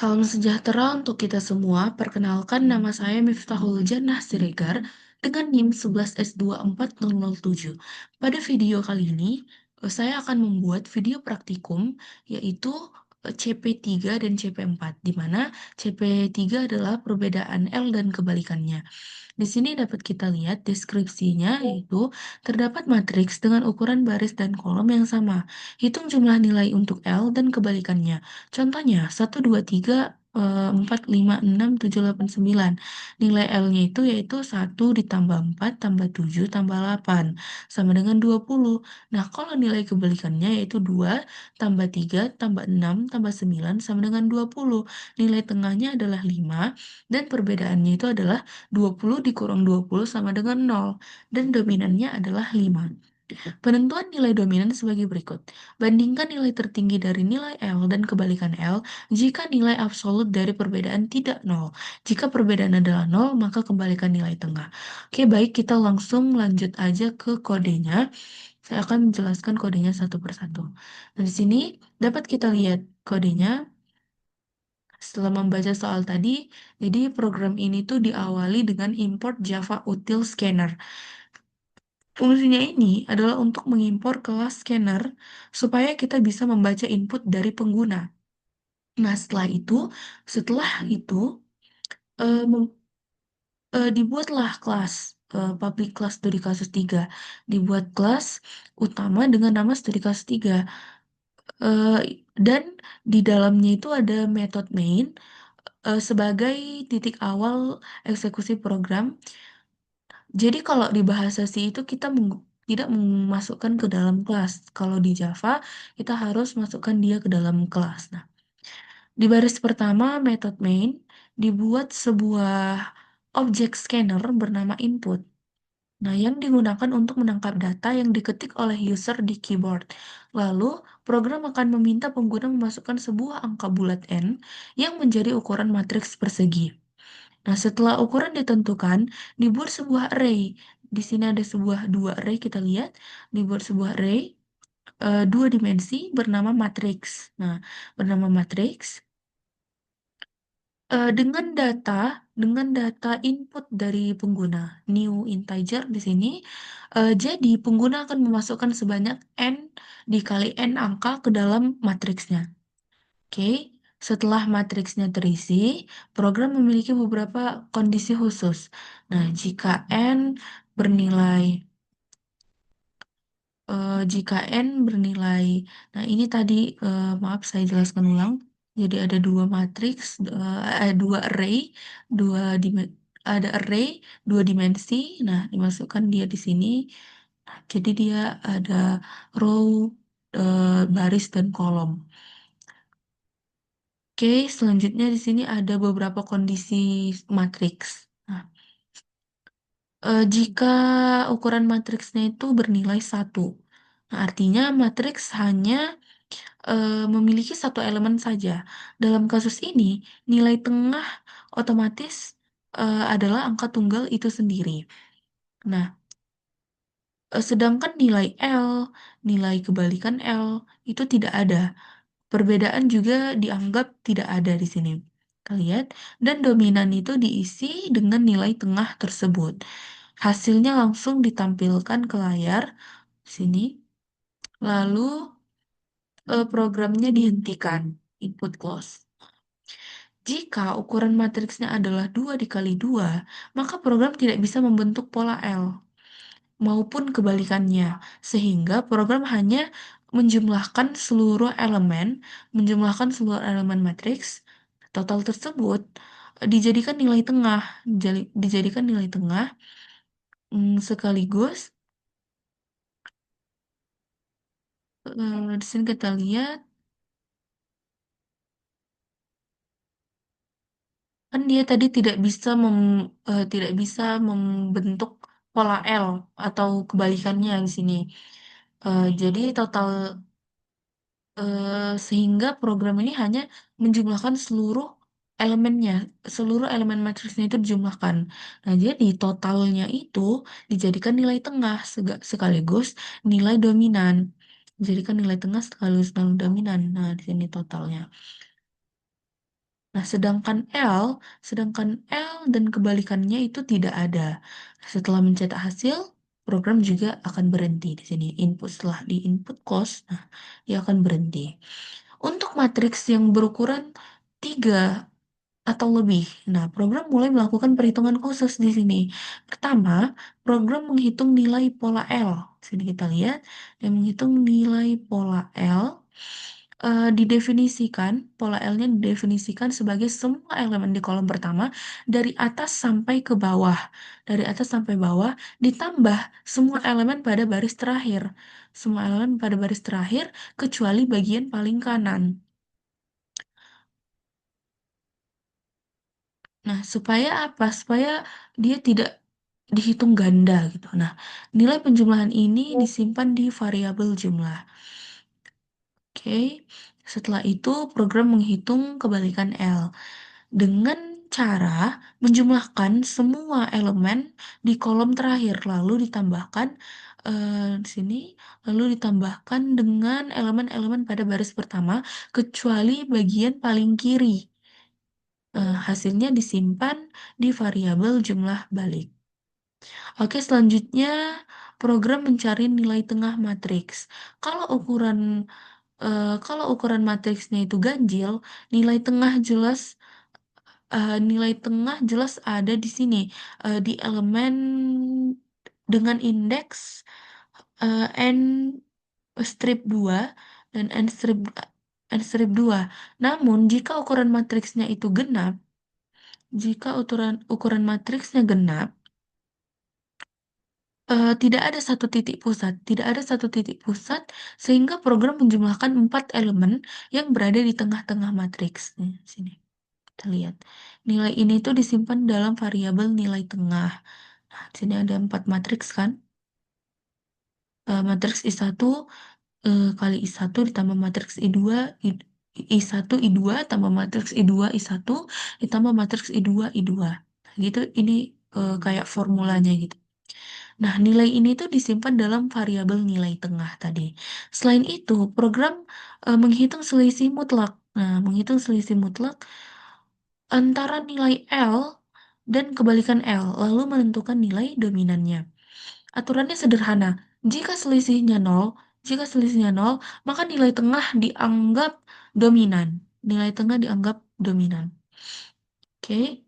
Salam sejahtera untuk kita semua. Perkenalkan nama saya Miftahul Jannah Siregar dengan NIM 11S24007. Pada video kali ini, saya akan membuat video praktikum yaitu CP3 dan CP4, di mana CP3 adalah perbedaan L dan kebalikannya. Di sini dapat kita lihat deskripsinya, yaitu terdapat matriks dengan ukuran baris dan kolom yang sama. Hitung jumlah nilai untuk L dan kebalikannya. Contohnya, 1, 2, 3, 4, 5, 6, 7, 8, 9. Nilai L-nya itu yaitu 1 ditambah 4 tambah 7 tambah 8. Sama dengan 20. Nah, kalau nilai kebalikannya yaitu 2 tambah 3 tambah 6 tambah 9 sama dengan 20. Nilai tengahnya adalah 5 dan perbedaannya itu adalah 20 dikurang 20 sama dengan 0, dan dominannya adalah 5. Penentuan nilai dominan sebagai berikut. Bandingkan nilai tertinggi dari nilai L dan kebalikan L jika nilai absolut dari perbedaan tidak 0. Jika perbedaan adalah 0, maka kembalikan nilai tengah. Oke, baik, kita langsung lanjut aja ke kodenya. Saya akan menjelaskan kodenya satu persatu. Nah, di sini dapat kita lihat kodenya. Setelah membaca soal tadi, jadi program ini tuh diawali dengan import Java Util Scanner. Fungsinya ini adalah untuk mengimpor kelas scanner supaya kita bisa membaca input dari pengguna. Nah, setelah itu eh, mem- dibuatlah kelas public class studi kasus 3. Dibuat kelas utama dengan nama studi kasus 3. Eh, dan di dalamnya itu ada method main sebagai titik awal eksekusi program. Jadi kalau di bahasa C itu kita tidak memasukkan ke dalam kelas. Kalau di Java, kita harus masukkan dia ke dalam kelas. Nah, di baris pertama, method main dibuat sebuah objek scanner bernama input. Nah, yang digunakan untuk menangkap data yang diketik oleh user di keyboard. Lalu, program akan meminta pengguna memasukkan sebuah angka bulat N yang menjadi ukuran matriks persegi. Nah, setelah ukuran ditentukan, dibuat sebuah array. Di sini ada dua array, kita lihat. Dibuat sebuah array, dua dimensi bernama matriks. Nah, bernama matriks dengan data input dari pengguna, new integer di sini. Jadi, pengguna akan memasukkan sebanyak n dikali n angka ke dalam matriksnya. Oke, setelah matriksnya terisi, program memiliki beberapa kondisi khusus. Nah, bernilai, jika N bernilai, nah ini tadi, maaf saya jelaskan ulang. Jadi ada dua matriks, dua array, ada array, dua dimensi. Nah, dimasukkan dia di sini. Nah, jadi dia ada row, baris dan kolom. Oke, selanjutnya di sini ada beberapa kondisi matriks. Nah, jika ukuran matriksnya itu bernilai 1, nah, artinya matriks hanya memiliki satu elemen saja. Dalam kasus ini, nilai tengah otomatis adalah angka tunggal itu sendiri. Nah, sedangkan nilai L, nilai kebalikan L, itu tidak ada. Perbedaan juga dianggap tidak ada di sini. Kita lihat, dan dominan itu diisi dengan nilai tengah tersebut. Hasilnya langsung ditampilkan ke layar sini. Lalu programnya dihentikan, input close. Jika ukuran matriksnya adalah 2 dikali 2, maka program tidak bisa membentuk pola L maupun kebalikannya, sehingga program hanya menjumlahkan seluruh elemen matriks. Total tersebut dijadikan nilai tengah, sekaligus di sini kita lihat kan dia tadi tidak bisa membentuk pola L atau kebalikannya di sini. Jadi sehingga program ini hanya menjumlahkan elemennya, seluruh elemen matriksnya itu dijumlahkan. Nah, jadi totalnya itu dijadikan nilai tengah sekaligus nilai dominan. Dijadikan nilai tengah sekaligus nilai dominan. Nah, di sini totalnya. Nah, sedangkan L dan kebalikannya itu tidak ada. Setelah mencetak hasil, program juga akan berhenti di sini. Input setelah di input close, nah, dia akan berhenti. Untuk matriks yang berukuran 3 atau lebih. Nah, program mulai melakukan perhitungan khusus di sini. Pertama, program menghitung nilai pola L. Sini kita lihat, yang menghitung nilai pola L didefinisikan, pola L-nya didefinisikan sebagai semua elemen di kolom pertama dari atas sampai ke bawah. Dari atas sampai bawah ditambah semua elemen pada baris terakhir. Semua elemen pada baris terakhir kecuali bagian paling kanan. Nah, supaya apa? Supaya dia tidak dihitung ganda gitu. Nah, nilai penjumlahan ini disimpan di variabel jumlah. Oke, setelah itu program menghitung kebalikan L dengan cara menjumlahkan semua elemen di kolom terakhir, lalu ditambahkan di sini, lalu ditambahkan dengan elemen-elemen pada baris pertama, kecuali bagian paling kiri. Hasilnya disimpan di variabel jumlah balik. Oke, selanjutnya program mencari nilai tengah matriks. Kalau ukuran kalau ukuran matriksnya itu ganjil, nilai tengah jelas nilai tengah jelas ada di sini, di elemen dengan indeks n strip 2 dan n strip 2. Namun jika ukuran matriksnya itu genap, jika ukuran matriksnya genap, tidak ada satu titik pusat, tidak ada satu titik pusat, sehingga program menjumlahkan 4 elemen yang berada di tengah-tengah matriks. Nih, sini kita lihat. Nilai ini tuh disimpan dalam variabel nilai tengah. Nah, di sini ada 4 matriks kan? Matriks I1 kali I1 ditambah matriks I2, I1 I2 tambah matriks I2 I1 ditambah matriks I2 I2. Gitu, ini kayak formulanya gitu. Nah, nilai ini tuh disimpan dalam variabel nilai tengah tadi. Selain itu, program menghitung selisih mutlak. Nah, menghitung selisih mutlak antara nilai L dan kebalikan L, lalu menentukan nilai dominannya. Aturannya sederhana. Jika selisihnya 0, maka nilai tengah dianggap dominan. Nilai tengah dianggap dominan. Oke.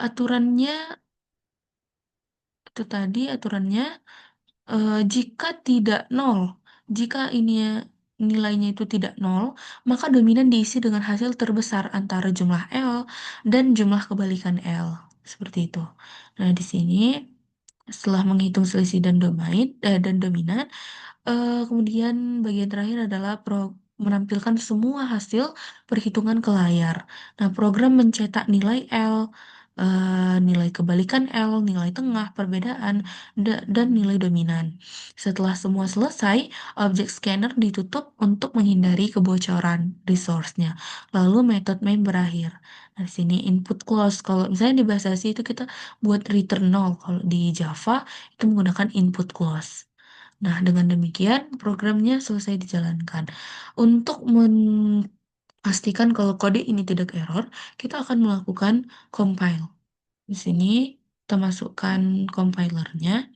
Aturannya itu tadi aturannya. Jika tidak nol, jika ini nilainya itu tidak nol, maka dominan diisi dengan hasil terbesar antara jumlah L dan jumlah kebalikan L. Seperti itu. Nah, di sini setelah menghitung selisih dan dominan, kemudian bagian terakhir adalah menampilkan semua hasil perhitungan ke layar. Nah, program mencetak nilai L, nilai kebalikan L, nilai tengah, perbedaan, dan nilai dominan. Setelah semua selesai, objek scanner ditutup untuk menghindari kebocoran resource-nya. Lalu metode main berakhir. Nah, di sini input close. Kalau misalnya di bahasa C itu kita buat return 0. Kalau di Java itu menggunakan input close. Nah, dengan demikian programnya selesai dijalankan. Untuk memastikan kalau kode ini tidak error, kita akan melakukan compile. Di sini kita masukkan compilernya,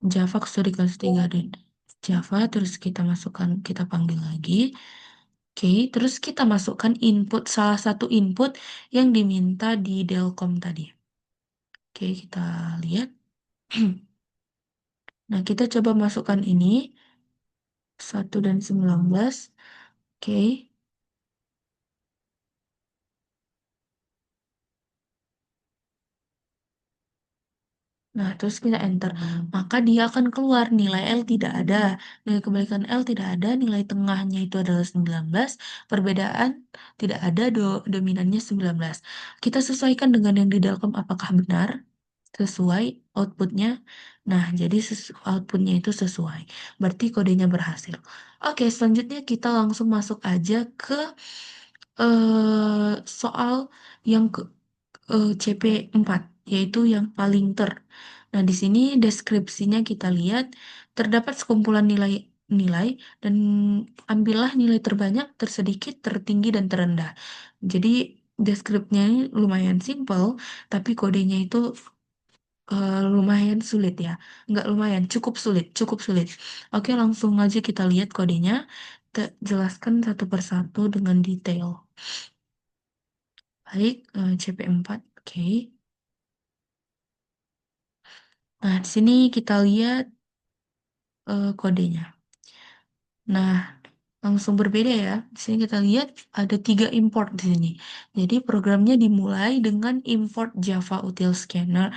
Java Studio kelas 3 dan Java, terus kita masukkan, kita panggil lagi. Oke, terus kita masukkan input, salah satu input yang diminta di Delcom tadi. Oke, kita lihat. Nah, kita coba masukkan ini, 1 dan 19. Oke. Nah, terus kita enter. Maka dia akan keluar nilai L tidak ada. Nilai kebalikan L tidak ada. Nilai tengahnya itu adalah 19. Perbedaan tidak ada. Dominannya 19. Kita sesuaikan dengan yang di dalam apakah benar. Sesuai outputnya. Nah, jadi outputnya itu sesuai. Berarti kodenya berhasil. Oke, selanjutnya kita langsung masuk aja ke soal yang ke CP4, yaitu yang paling ter. Nah, di sini deskripsinya kita lihat terdapat sekumpulan nilai nilai dan ambillah nilai terbanyak, tersedikit, tertinggi, dan terendah. Jadi deskripsinya ini lumayan simpel, tapi kodenya itu lumayan sulit ya. Nggak lumayan, cukup sulit, cukup sulit. Oke, langsung aja kita lihat kodenya. Kita jelaskan satu persatu dengan detail. Baik, CP4, oke. Nah, di sini kita lihat kodenya. Nah, langsung berbeda ya. Di sini kita lihat ada tiga import di sini. Jadi programnya dimulai dengan import Java Util Scanner,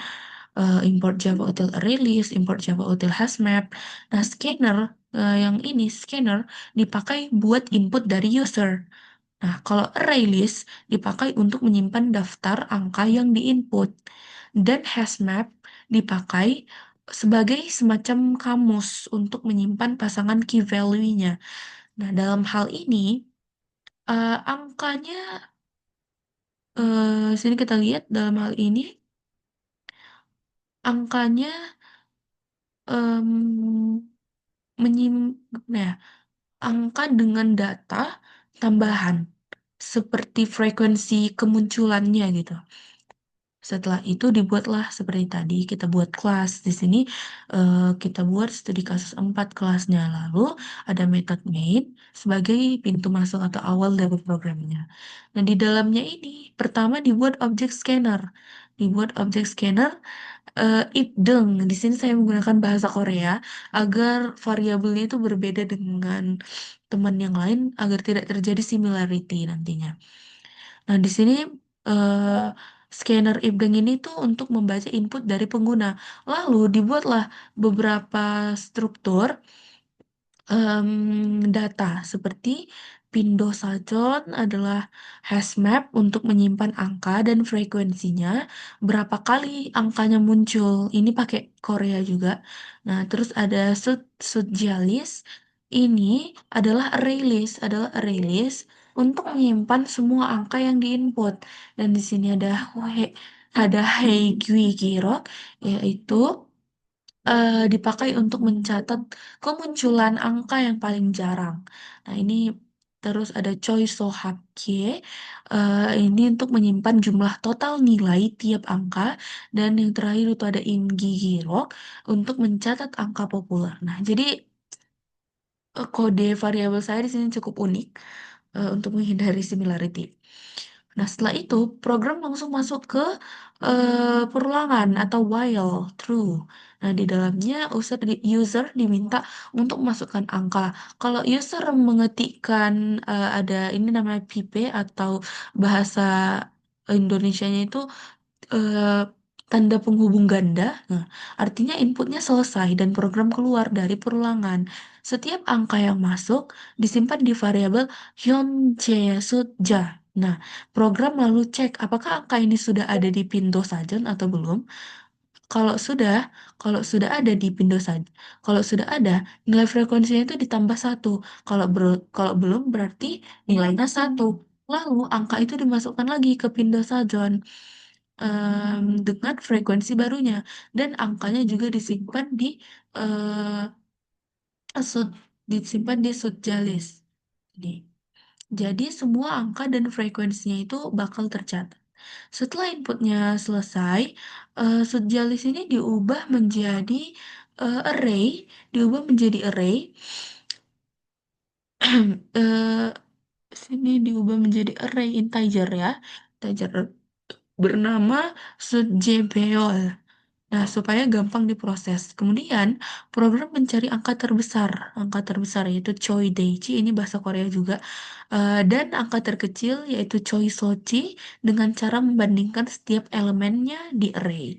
import Java Util Release, import Java Util Hasmap. Nah, scanner yang ini scanner dipakai buat input dari user. Nah, kalau array list dipakai untuk menyimpan daftar angka yang diinput. Dan hashmap dipakai sebagai semacam kamus untuk menyimpan pasangan key value-nya. Nah, dalam hal ini, angkanya, sini kita lihat dalam hal ini, angkanya em, menyim, nah, angka dengan data tambahan, seperti frekuensi kemunculannya gitu. Setelah itu dibuatlah seperti tadi, kita buat kelas. Di sini kita buat studi kasus 4 kelasnya. Lalu ada method main sebagai pintu masuk atau awal dari programnya. Nah, di dalamnya ini pertama dibuat objek scanner. Dibuat objek scanner ibdeng. Di sini saya menggunakan bahasa Korea agar variabelnya itu berbeda dengan teman yang lain agar tidak terjadi similarity nantinya. Nah, di sini eh, scanner Ibdeng ini tuh untuk membaca input dari pengguna. Lalu dibuatlah beberapa struktur data seperti Pindo Sajon adalah hashmap untuk menyimpan angka dan frekuensinya, berapa kali angkanya muncul. Ini pakai Korea juga. Nah, terus ada Sutjalis. Ini adalah array list untuk menyimpan semua angka yang diinput. Dan di sini ada Heigui Girok, yaitu dipakai untuk mencatat kemunculan angka yang paling jarang. Nah, ini terus ada Choi Sohapye, ini untuk menyimpan jumlah total nilai tiap angka, dan yang terakhir itu ada Im Gigirok untuk mencatat angka populer. Nah, jadi kode variabel saya di sini cukup unik untuk menghindari similarity. Nah, setelah itu program langsung masuk ke perulangan atau while true. Nah, di dalamnya user diminta untuk memasukkan angka. Kalau user mengetikkan ada ini namanya pipe atau bahasa Indonesianya itu eh, tanda penghubung ganda. Nah, artinya inputnya selesai dan program keluar dari perulangan. Setiap angka yang masuk disimpan di variabel Hyunjae Nah, program lalu cek apakah angka ini sudah ada di Pindo Sajon atau belum. Kalau sudah, kalau sudah ada di Pindo saja, kalau sudah ada, nilai frekuensinya itu ditambah satu. Kalau belum berarti nilainya satu. Lalu angka itu dimasukkan lagi ke Pindo Sajon dengan frekuensi barunya dan angkanya juga eh, sud, disimpan di Sutjalis. Jadi, jadi semua angka dan frekuensinya itu bakal tercatat. Setelah inputnya selesai, Sutjalis ini array, diubah menjadi array. eh, Sini diubah menjadi array integer ya, integer bernama Sutjebeol. Nah, supaya gampang diproses. Kemudian, program mencari angka terbesar yaitu Choi Daichi, ini bahasa Korea juga, dan angka terkecil yaitu Choi Sochi dengan cara membandingkan setiap elemennya di array.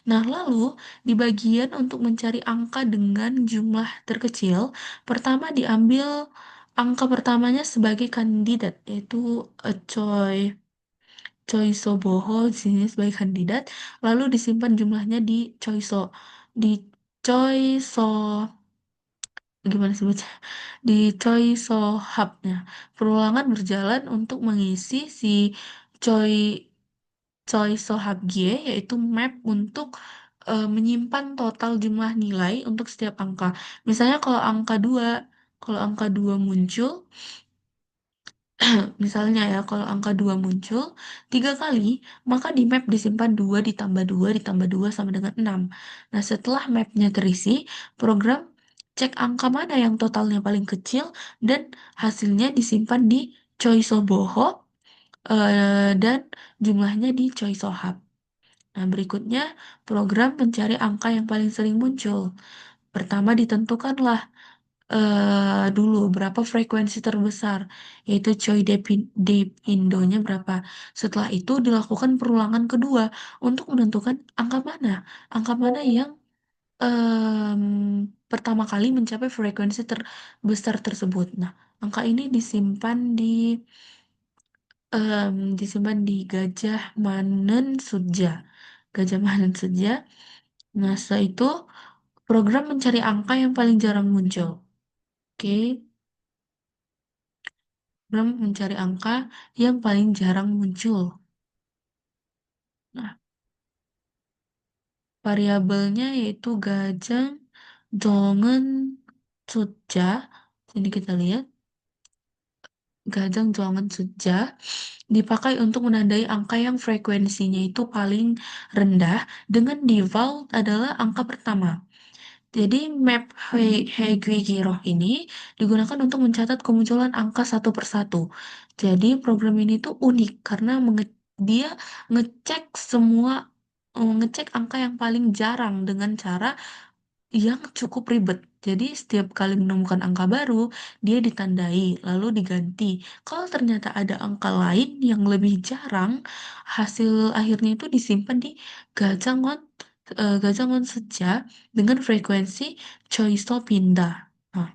Nah, lalu di bagian untuk mencari angka dengan jumlah terkecil, pertama diambil angka pertamanya sebagai kandidat, yaitu Choi Soboho di sini sebagai kandidat, lalu disimpan jumlahnya di di Choiso gimana sebutnya di Choiso Hub-nya. Perulangan berjalan untuk mengisi si Choi Choiso Hub G, yaitu map untuk menyimpan total jumlah nilai untuk setiap angka. Misalnya kalau angka 2 Kalau angka 2 muncul, misalnya ya, kalau angka 2 muncul 3 kali, maka di map disimpan 2 ditambah 2 ditambah 2 sama dengan 6. Nah, setelah mapnya terisi, program cek angka mana yang totalnya paling kecil dan hasilnya disimpan di Choisoboho dan jumlahnya di Choisohub. Nah, berikutnya program mencari angka yang paling sering muncul. Pertama ditentukanlah dulu berapa frekuensi terbesar, yaitu Choi Deep Indonya berapa. Setelah itu dilakukan perulangan kedua untuk menentukan angka mana yang pertama kali mencapai frekuensi terbesar tersebut. Nah, angka ini disimpan di Gajah Manen Suja. Gajah Manen Suja. Nah, setelah itu program mencari angka yang paling jarang muncul. Oke, program mencari angka yang paling jarang muncul. Nah, variabelnya yaitu Gajah Dongen Suja. Ini kita lihat. Gajah Dongen Suja dipakai untuk menandai angka yang frekuensinya itu paling rendah dengan default adalah angka pertama. Jadi map Hegwigiroh ini digunakan untuk mencatat kemunculan angka satu persatu. Jadi program ini tuh unik karena dia ngecek ngecek angka yang paling jarang dengan cara yang cukup ribet. Jadi setiap kali menemukan angka baru, dia ditandai lalu diganti. Kalau ternyata ada angka lain yang lebih jarang, hasil akhirnya itu disimpan di Gajangon Gajangon Seja dengan frekuensi Choiso pindah. Nah,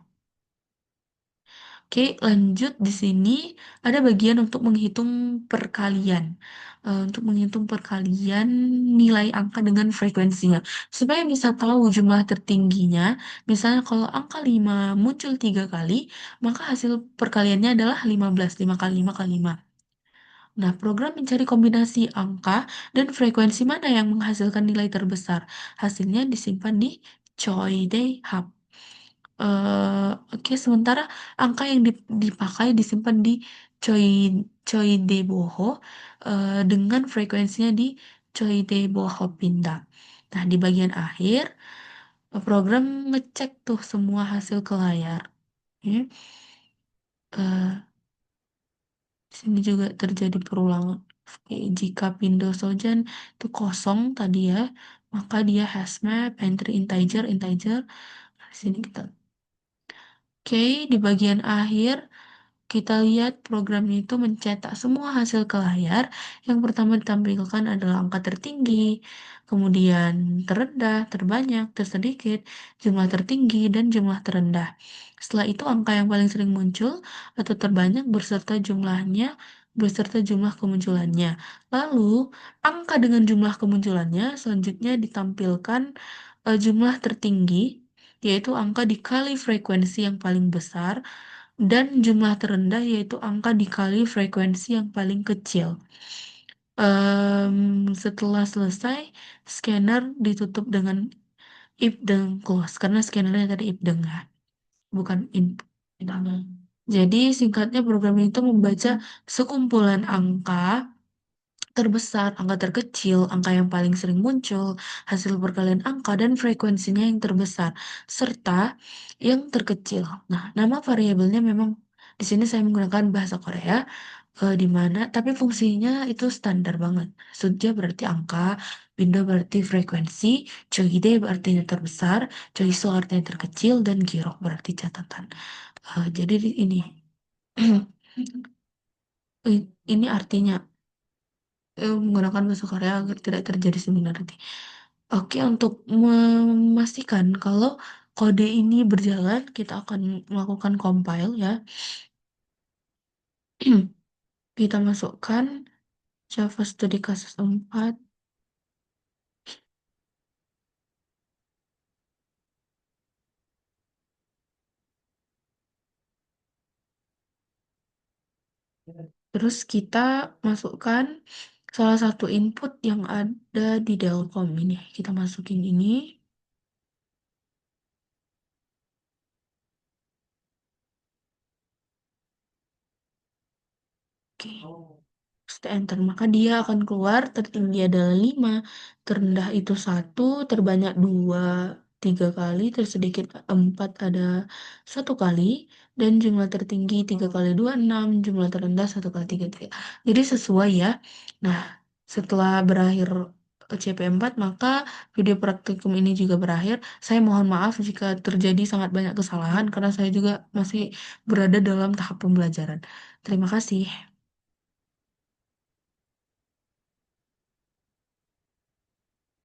oke, lanjut di sini ada bagian untuk menghitung perkalian. Untuk menghitung perkalian nilai angka dengan frekuensinya. Supaya bisa tahu jumlah tertingginya, misalnya kalau angka 5 muncul 3 kali, maka hasil perkaliannya adalah 15, 5 kali 5 kali 5. Nah, program mencari kombinasi angka dan frekuensi mana yang menghasilkan nilai terbesar. Hasilnya disimpan di Choide Hub. Oke, sementara angka yang dipakai disimpan di Choi Choideboho dengan frekuensinya di Choideboho Pinda. Nah, di bagian akhir program ngecek tuh semua hasil ke layar. Hmm, eh, di sini juga terjadi perulangan. Oke, jika Pindo Sojan itu kosong tadi ya, maka dia has map entry integer integer. Nah, di sini kita Oke, di bagian akhir kita lihat programnya itu mencetak semua hasil ke layar. Yang pertama ditampilkan adalah angka tertinggi, kemudian terendah, terbanyak, tersedikit, jumlah tertinggi, dan jumlah terendah. Setelah itu angka yang paling sering muncul atau terbanyak beserta jumlah kemunculannya. Lalu, angka dengan jumlah kemunculannya selanjutnya ditampilkan jumlah tertinggi, yaitu angka dikali frekuensi yang paling besar, dan jumlah terendah yaitu angka dikali frekuensi yang paling kecil. Setelah selesai, scanner ditutup dengan if dan close karena scannernya tadi if dengan bukan input. Jadi singkatnya program itu membaca sekumpulan angka terbesar, angka terkecil, angka yang paling sering muncul, hasil perkalian angka, dan frekuensinya yang terbesar, serta yang terkecil. Nah, nama variabelnya memang di sini saya menggunakan bahasa Korea, di mana, tapi fungsinya itu standar banget. Suja berarti angka, Bindo berarti frekuensi, Choide berarti yang terbesar, Choiso artinya terkecil, dan Giro berarti catatan. Jadi ini, ini artinya menggunakan bahasa Korea agar tidak terjadi similarity. Oke, untuk memastikan kalau kode ini berjalan, kita akan melakukan compile ya. Kita masukkan Java Studi kasus 4. Terus kita masukkan salah satu input yang ada di Delcom ini. Kita masukin ini. Oke. Setelah enter, maka dia akan keluar tertinggi adalah 5, terendah itu 1, terbanyak 2, 3 kali, tersedikit 4 ada 1 kali, dan jumlah tertinggi 3 kali 2 6, jumlah terendah 1 kali 3 3. Jadi sesuai ya. Nah, setelah berakhir CP4, maka video praktikum ini juga berakhir. Saya mohon maaf jika terjadi sangat banyak kesalahan, karena saya juga masih berada dalam tahap pembelajaran. Terima kasih.